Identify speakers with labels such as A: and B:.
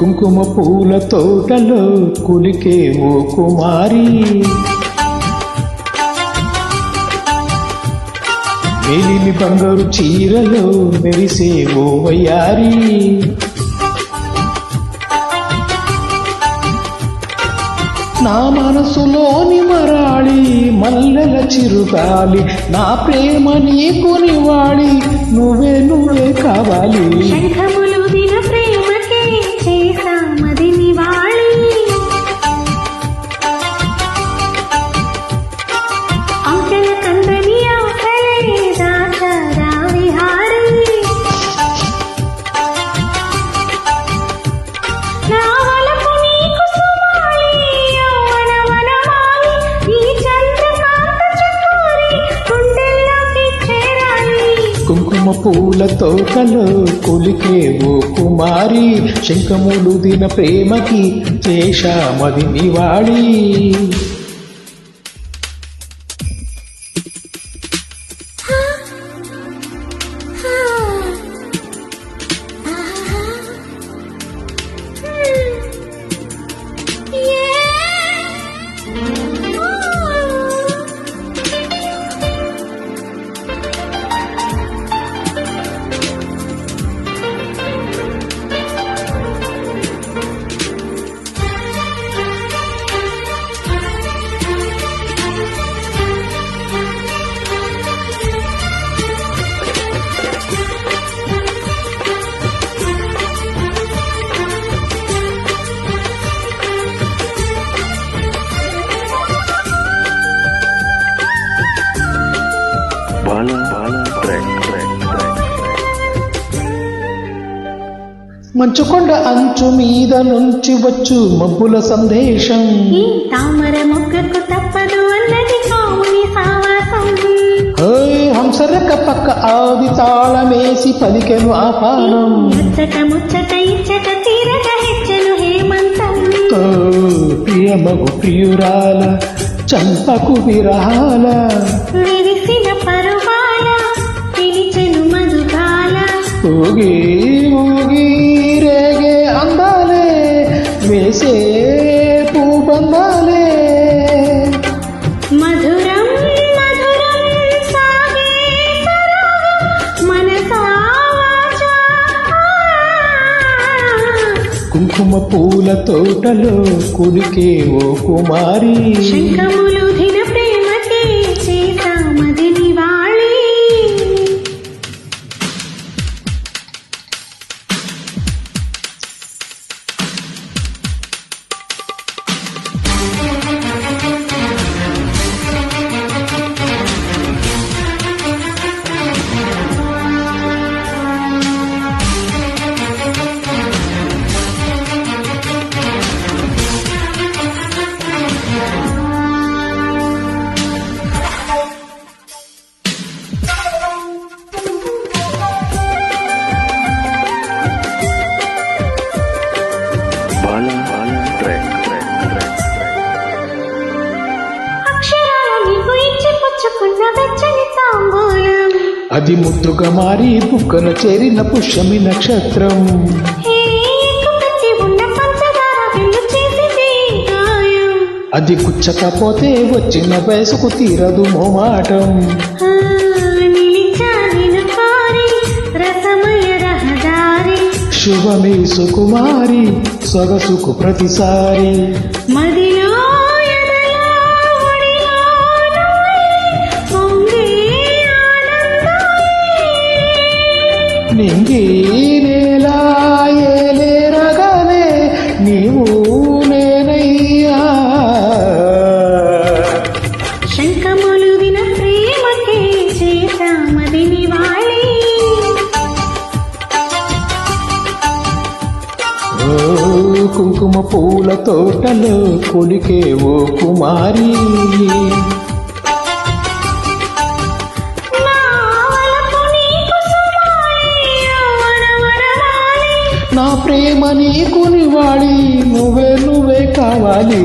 A: కుంకుమ పూల తోటలో కులికే ఓ కుమారి, మేలిమి బంగారు చీరలో మెరిసే ఓ వయ్యారి. నా మనసులోని మరాళి మల్లెల చిరుగాలి, నా ప్రేమ నీకు నివాళి, నువ్వే నువ్వే కావాలి.
B: శంఖములుదిన ప్రేమకే చేసామది నివాళి, అంకెల కందని ఆకలే దాచారా విహారీ. నా వలపు నీకు సుమాలి, యౌవన వనమాలి, ఈ చంద్రకాంత చకోరి గుండెల్లోకి చేరాలి.
A: కుంకుమ పూల తోటలో కులికే ఓ కుమారి, శంఖములుదిన ప్రేమకి చేశామది నివాళి. మంచుకొండ అంచు మీద నుంచి వచ్చు మబ్బుల సందేశం,
B: ఈ తామర మొగ్గకు తప్పదు అన్నది కావుని సావాసం.
A: హంసరక పక్క ఆది తాళమేసి పలికెను ఆపానం,
B: ముచ్చట ముచ్చట ఇచ్చట తీరక హెచ్చను హేమంతం.
A: ప్రియమగు ప్రియురాల చంపకు విరహాల,
B: విరిసిన పరువాల పిలిచెను మధుగాల.
A: ఊగి ఊగి రేగే అందాలే వేసే పూబందాలే,
B: మధురం మధురం సాగే సరాగం మనసా వాచా.
A: కుంకుమ పూల తోటలో కులికే ఓ కుమారి,
B: శంఖములుదిన ప్రేమకే చేసామది నివాళి.
A: అది ముద్దుగా మారి బుక్కన చేరిన పుష్యమి నక్షత్రం, అది గుచ్చకపోతే వచ్చిన వయసుకు తీరదు మోమాటం. శుభమే సుకుమారి సొగసుకు ప్రతిసారి,
B: మదిలో
A: నింగి నేలా ఏలే రగలే నీవు నేనయ్యా.
B: శంఖములుదిన ప్రేమకే చేసామది నివాళి.
A: కుంకుమ పూల తోటలో కులికే ఓ కుమారి, నా ప్రేమ నీకు నివాళి, నువ్వే నువ్వే కావాలి.